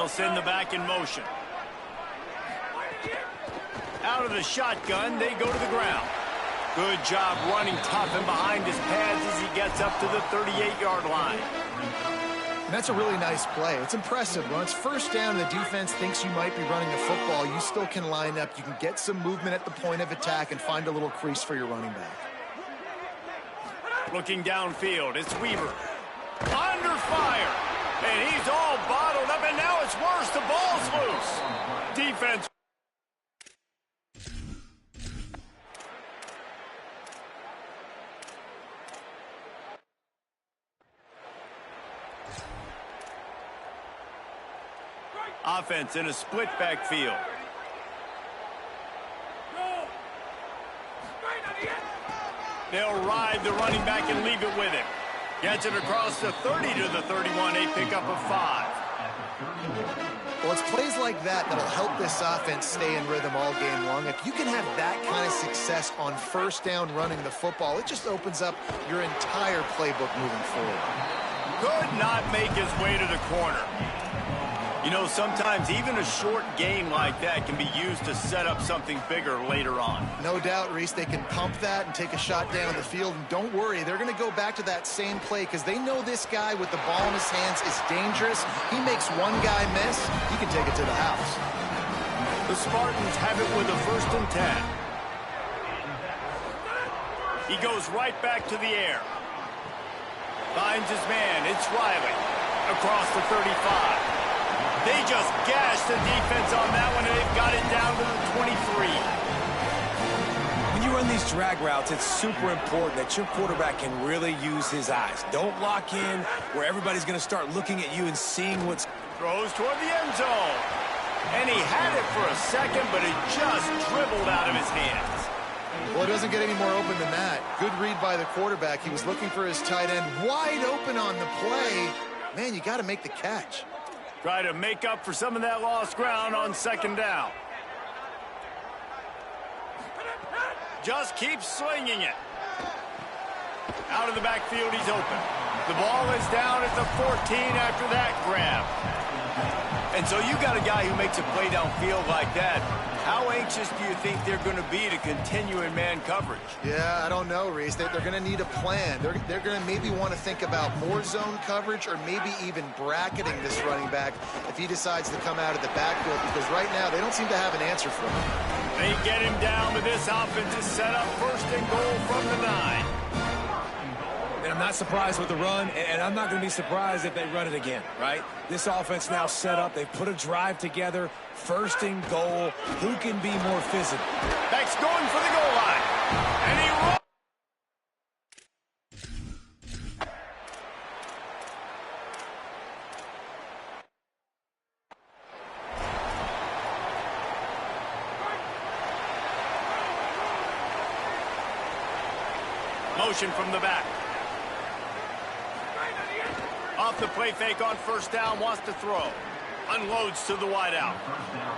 They'll send the back in motion. Out of the shotgun, they go to the ground. Good job running tough and behind his pads as he gets up to the 38-yard line. And that's a really nice play. It's impressive. When it's first down and the defense thinks you might be running the football, you still can line up. You can get some movement at the point of attack and find a little crease for your running back. Looking downfield, it's Weaver. Under fire. And he's all bottled up, and now it's worse. The ball's loose. Defense. Offense in a split backfield. They'll ride the running back and leave it with him. Gets it across the 30 to the 31, a pickup of 5. Well, it's plays like that that'll help this offense stay in rhythm all game long. If you can have that kind of success on first down running the football, it just opens up your entire playbook moving forward. Could not make his way to the corner. You know, sometimes even a short game like that can be used to set up something bigger later on. No doubt, Reese, they can pump that and take a shot down the field. And don't worry, they're going to go back to that same play because they know this guy with the ball in his hands is dangerous. He makes one guy miss, he can take it to the house. The Spartans have it with a 1st and 10. He goes right back to the air. Finds his man. It's Riley. Across the 35. They just gashed the defense on that one, and they've got it down to the 23. When you run these drag routes, it's super important that your quarterback can really use his eyes. Don't lock in where everybody's going to start looking at you and seeing what's... Throws toward the end zone. And he had it for a second, but it just dribbled out of his hands. Well, it doesn't get any more open than that. Good read by the quarterback. He was looking for his tight end wide open on the play. Man, you got to make the catch. Try to make up for some of that lost ground on 2nd down. Just keeps slinging it. Out of the backfield, he's open. The ball is down at the 14 after that grab. And so you got a guy who makes a play downfield like that. How anxious do you think they're going to be to continue in man coverage? Yeah, I don't know, Reese. They're going to need a plan. They're going to maybe want to think about more zone coverage or maybe even bracketing this running back if he decides to come out of the backfield, because right now they don't seem to have an answer for him. They get him down, but this offense is set up 1st and goal from the 9. And I'm not surprised with the run, and I'm not going to be surprised if they run it again, right? This offense now set up. They've put a drive together. 1st and goal. Who can be more physical? Beck's going for the goal line. And he runs. Motion from the back. Off the play fake on 1st down, wants to throw. Unloads to the wideout.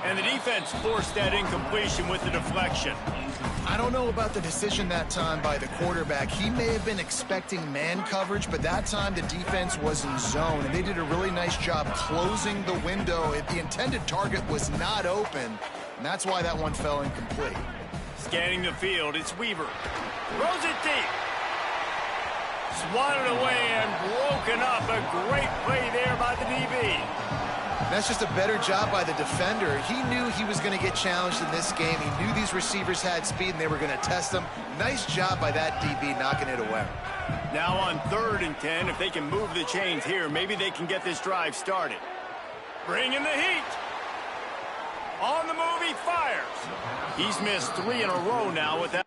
And the defense forced that incompletion with the deflection. I don't know about the decision that time by the quarterback. He may have been expecting man coverage, but that time the defense was in zone, and they did a really nice job closing the window. The intended target was not open, and that's why that one fell incomplete. Scanning the field, it's Weaver. Throws it deep. Swatted away and broken up. A great play there by the DB. That's just a better job by the defender. He knew he was going to get challenged in this game. He knew these receivers had speed and they were going to test them. Nice job by that DB knocking it away. Now on 3rd and 10, if they can move the chains here, maybe they can get this drive started. Bring in the heat. On the move, he fires. He's missed 3 in a row now with that.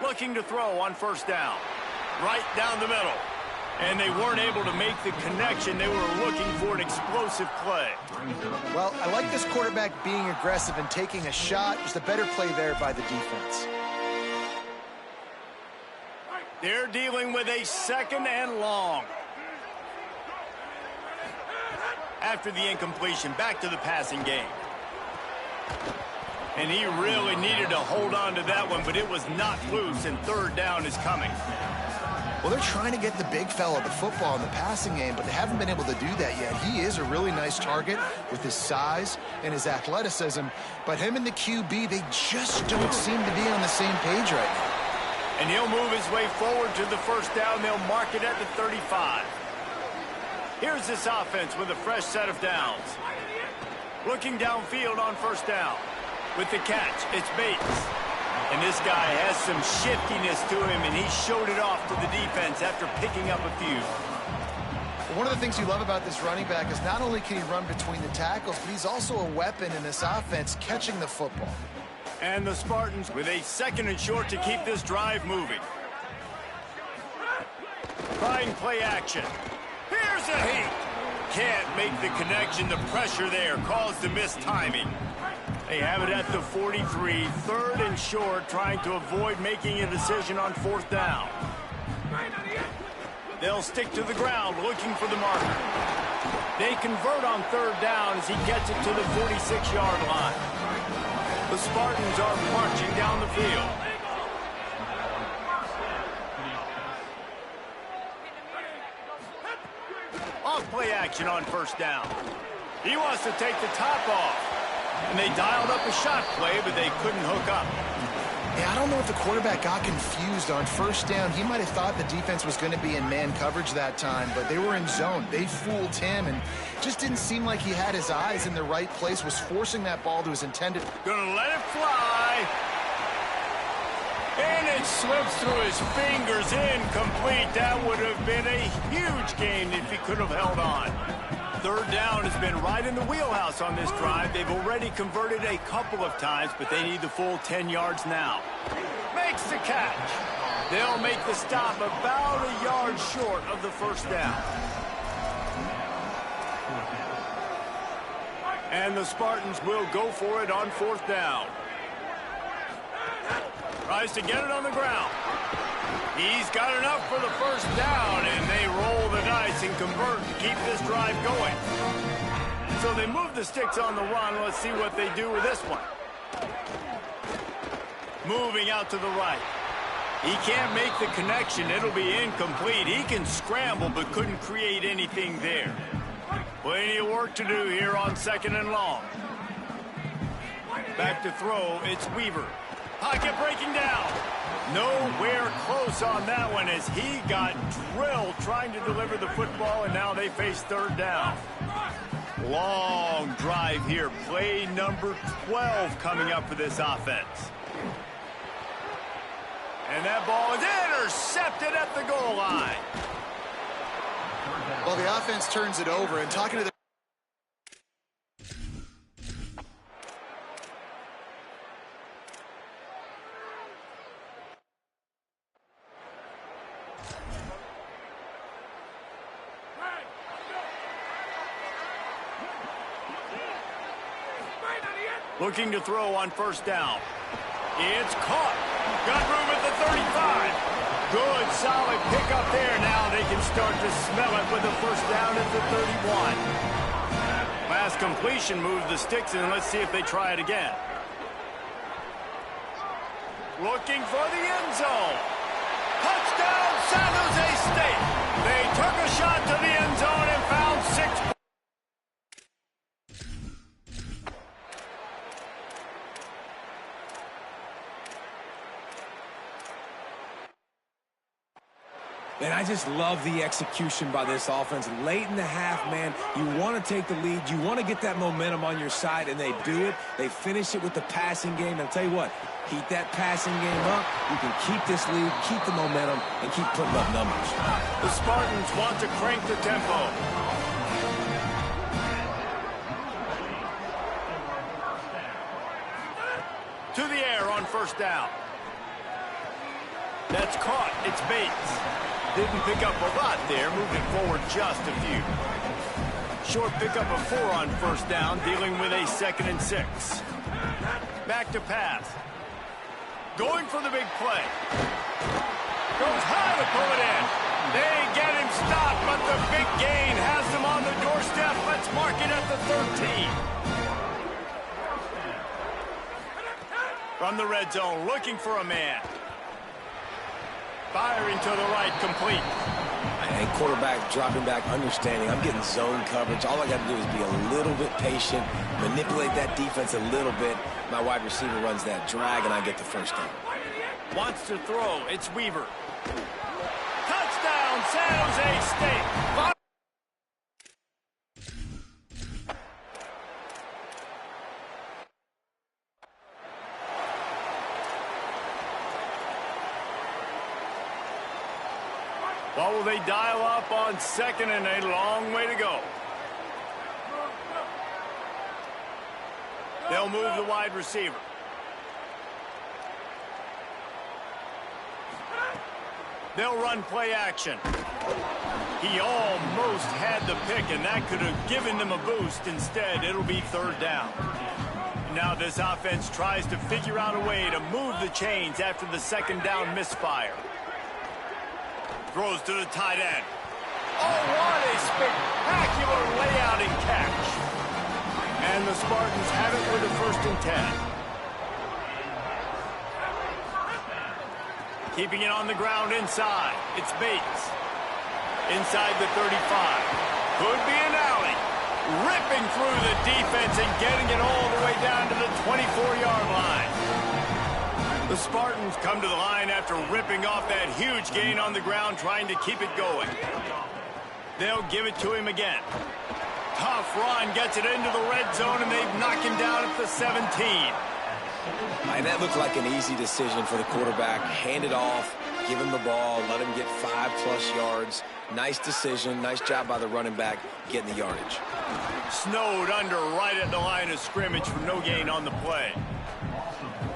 Looking to throw on 1st down. Right down the middle. And they weren't able to make the connection. They were looking for an explosive play. Well, I like this quarterback being aggressive and taking a shot. Just a better play there by the defense. They're dealing with a 2nd and long. After the incompletion, back to the passing game. And he really needed to hold on to that one, but it was knocked loose, and 3rd down is coming. Well, they're trying to get the big fella the football in the passing game, but they haven't been able to do that yet. He is a really nice target with his size and his athleticism, but him and the QB, they just don't seem to be on the same page right now. And he'll move his way forward to the 1st down. They'll mark it at the 35. Here's this offense with a fresh set of downs. Looking downfield on 1st down. With the catch, it's Bates. And this guy has some shiftiness to him, and he showed it off to the defense after picking up a few. One of the things you love about this running back is not only can he run between the tackles, but he's also a weapon in this offense catching the football. And the Spartans with a 2nd and short to keep this drive moving. Trying play action. Here's a heat. Can't make the connection. The pressure there caused the missed timing. They have it at the 43, 3rd and short, trying to avoid making a decision on 4th down. They'll stick to the ground, looking for the marker. They convert on 3rd down as he gets it to the 46-yard line. The Spartans are marching down the field. Off play action on 1st down. He wants to take the top off. And they dialed up a shot play, but they couldn't hook up. Yeah, I don't know if the quarterback got confused on 1st down. He might have thought the defense was going to be in man coverage that time, but they were in zone. They fooled him, and just didn't seem like he had his eyes in the right place, was forcing that ball to his intended. Gonna let it fly. And it slips through his fingers, incomplete. That would have been a huge gain if he could have held on. 3rd down has been right in the wheelhouse on this drive. They've already converted a couple of times, but they need the full 10 yards now. Makes the catch. They'll make the stop about a yard short of the 1st down. And the Spartans will go for it on 4th down. Tries to get it on the ground. He's got enough for the 1st down, and they roll the dice and convert to keep this drive going. So they move the sticks on the run. Let's see what they do with this one. Moving out to the right. He can't make the connection. It'll be incomplete. He can scramble, but couldn't create anything there. Plenty of work to do here on 2nd and long. Back to throw, it's Weaver. Pocket breaking down. Nowhere close on that one as he got drilled trying to deliver the football, and now they face 3rd down. Long drive here. Play number 12 coming up for this offense. And that ball is intercepted at the goal line. Well, the offense turns it over, and talking to the looking to throw on 1st down. It's caught. Got room at the 35. Good, solid pickup there. Now they can start to smell it with the 1st down at the 31. Last completion moved the sticks, and let's see if they try it again. Looking for the end zone. Touchdown, San Jose State. They took a shot to the end zone and found 6 points. And I just love the execution by this offense. Late in the half, man, you want to take the lead. You want to get that momentum on your side, and they do it. They finish it with the passing game. And I'll tell you what, keep that passing game up. You can keep this lead, keep the momentum, and keep putting up numbers. The Spartans want to crank the tempo. To the air on 1st down. That's caught. It's Bates. Didn't pick up a lot there, moving forward just a few. Short pickup of 4 on 1st down, dealing with a 2nd and 6. Back to pass. Going for the big play. Goes high to pull it in. They get him stopped, but the big gain has them on the doorstep. Let's mark it at the 13. From the red zone, looking for a man. Firing to the right, complete. And quarterback dropping back, understanding I'm getting zone coverage. All I got to do is be a little bit patient, manipulate that defense a little bit. My wide receiver runs that drag, and I get the first down. Wants to throw. It's Weaver. Touchdown, San Jose State. What will they dial up on second and a long way to go? They'll move the wide receiver. They'll run play action. He almost had the pick, and that could have given them a boost. Instead, it'll be third down. Now this offense tries to figure out a way to move the chains after the second down misfire. Throws to the tight end. Oh, what a spectacular layout and catch. And the Spartans have it with a 1st and 10. Keeping it on the ground inside. It's Bates. Inside the 35. Could be an alley. Ripping through the defense and getting it all the way down to the 24-yard line. The Spartans come to the line after ripping off that huge gain on the ground, trying to keep it going. They'll give it to him again. Tough run, gets it into the red zone, and they knock him down at the 17. And that looked like an easy decision for the quarterback. Hand it off, give him the ball, let him get 5+ yards. Nice decision, nice job by the running back getting the yardage. Snowed under right at the line of scrimmage for no gain on the play.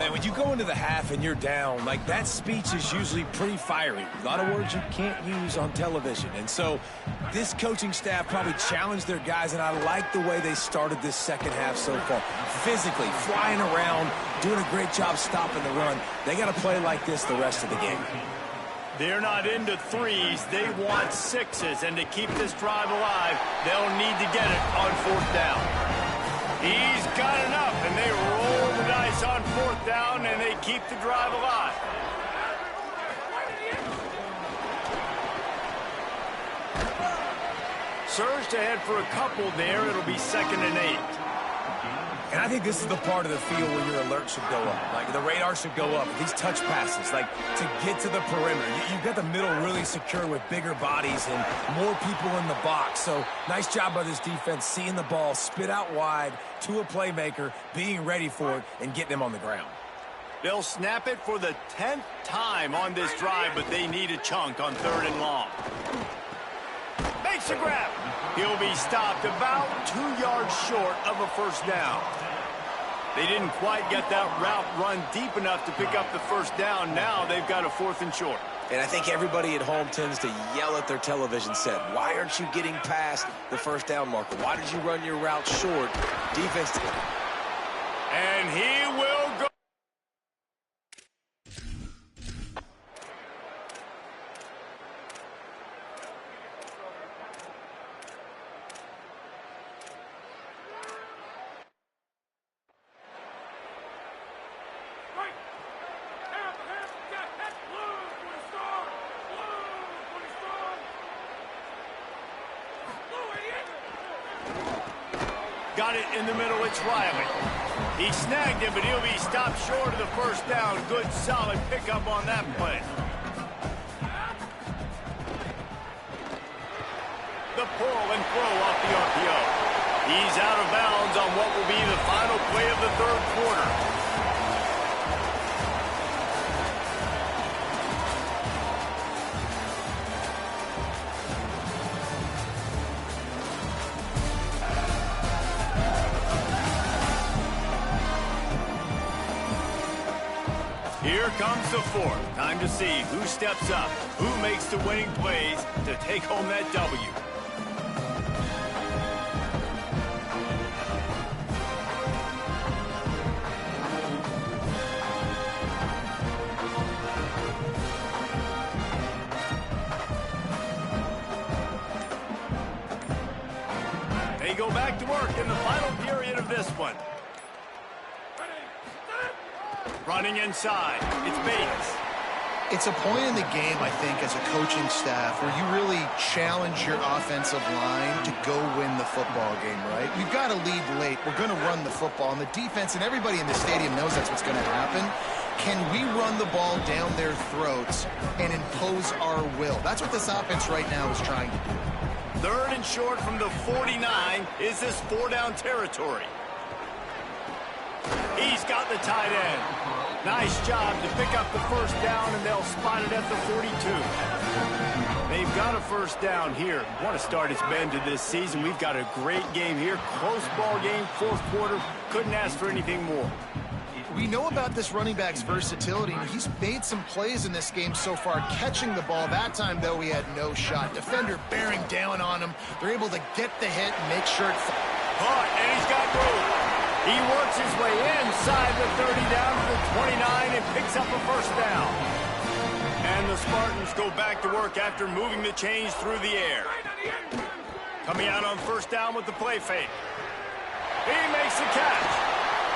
Man, when you go into the half and you're down, like, that speech is usually pretty fiery. A lot of words you can't use on television. And so this coaching staff probably challenged their guys, and I like the way they started this second half so far. Physically, flying around, doing a great job stopping the run. They got to play like this the rest of the game. They're not into threes. They want sixes. And to keep this drive alive, they'll need to get it on 4th down. He's got enough, and they roll the dice on 4th down, and they keep the drive alive. Surge to head for a couple there. It'll be 2nd and 8. And I think this is the part of the field where your alert should go up. Like, the radar should go up. These touch passes, like, to get to the perimeter. You've got the middle really secure with bigger bodies and more people in the box. So, nice job by this defense seeing the ball spit out wide to a playmaker, being ready for it, and getting him on the ground. They'll snap it for the 10th time on this drive, but they need a chunk on 3rd and long. Makes a grab. He'll be stopped about 2 yards short of a 1st down. They didn't quite get that route run deep enough to pick up the 1st down. Now they've got a 4th and short. And I think everybody at home tends to yell at their television set. Why aren't you getting past the 1st down marker? Why did you run your route short? Defense. And he will go. Got it in the middle, it's Riley. He snagged him, but he'll be stopped short of the 1st down. Good, solid pickup on that play. The pull and throw off the RPO. He's out of bounds on what will be the final play of the 3rd quarter. Here comes the 4th. Time to see who steps up, who makes the winning plays to take home that W. They go back to work in the final period of this one. Running inside. It's Bates. It's a point in the game, I think, as a coaching staff where you really challenge your offensive line to go win the football game, right? We've got to lead late. We're going to run the football. And the defense and everybody in the stadium knows that's what's going to happen. Can we run the ball down their throats and impose our will? That's what this offense right now is trying to do. 3rd and short from the 49. Is this 4-down territory? He's got the tight end. Nice job to pick up the first down, and they'll spot it at the 42. They've got a first down here. What a start it's been to this season. We've got a great game here. Close ball game, 4th quarter. Couldn't ask for anything more. We know about this running back's versatility, and he's made some plays in this game so far, catching the ball. That time, though, he had no shot. Defender bearing down on him. They're able to get the hit and make sure it falls. And he's got room. He works his way inside the 30 down to the 29 and picks up a first down. And the Spartans go back to work after moving the chains through the air. Coming out on first down with the play fake. He makes the catch.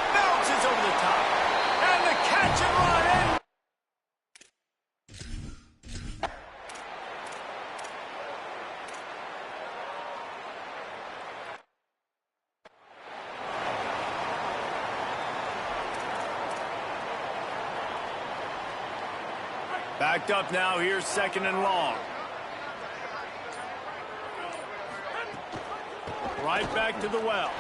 Bounces over the top. And the catch and run in. Backed up now, here's 2nd and long. Right back to the well.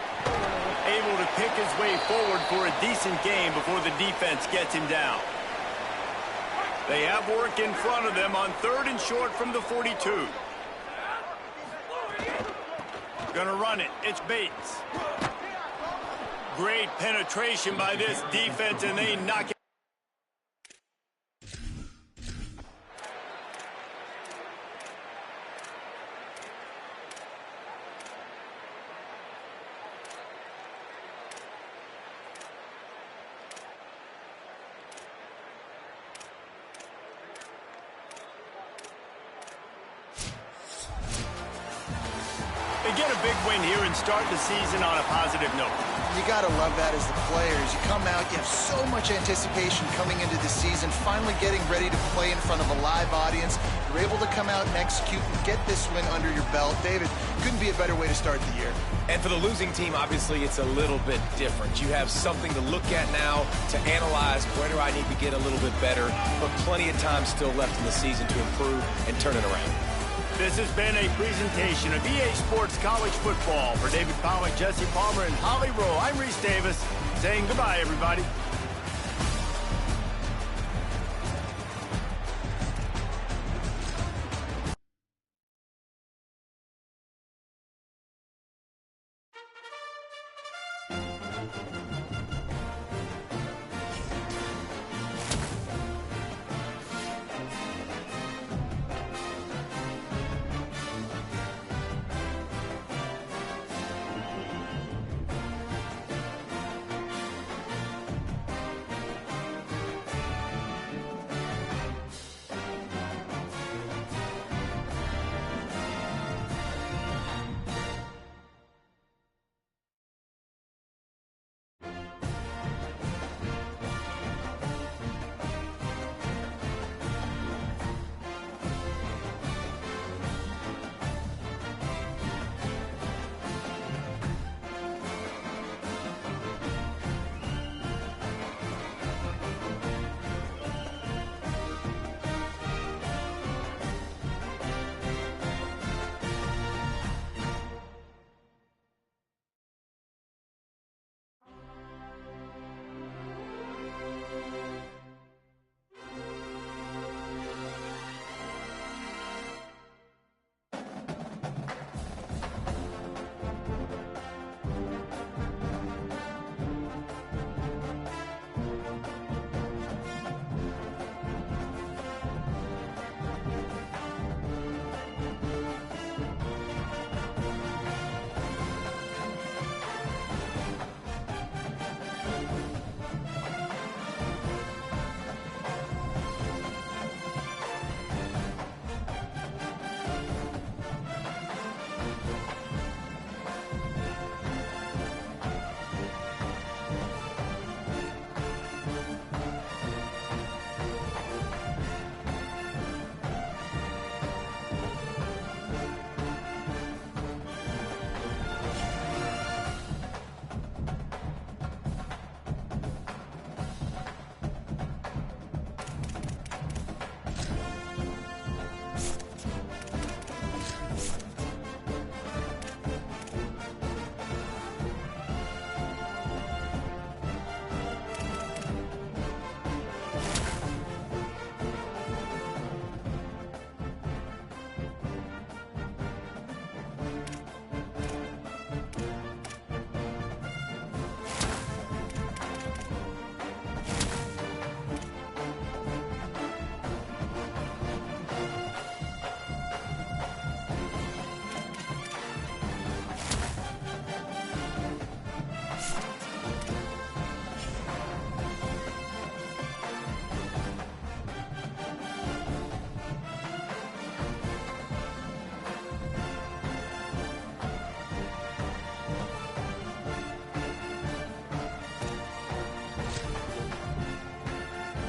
Able to pick his way forward for a decent game before the defense gets him down. They have work in front of them on 3rd and short from the 42. Gonna run it. It's Bates. Great penetration by this defense, and they knock it. They get a big win here and start the season on a positive note. You got to love that as the players. You come out, you have so much anticipation coming into the season, finally getting ready to play in front of a live audience. You're able to come out and execute and get this win under your belt. David, couldn't be a better way to start the year. And for the losing team, obviously, it's a little bit different. You have something to look at now to analyze where do I need to get a little bit better, but plenty of time still left in the season to improve and turn it around. This has been a presentation of EA Sports College Football. For David Pollack, Jesse Palmer, and Holly Rowe, I'm Reese Davis, saying goodbye, everybody.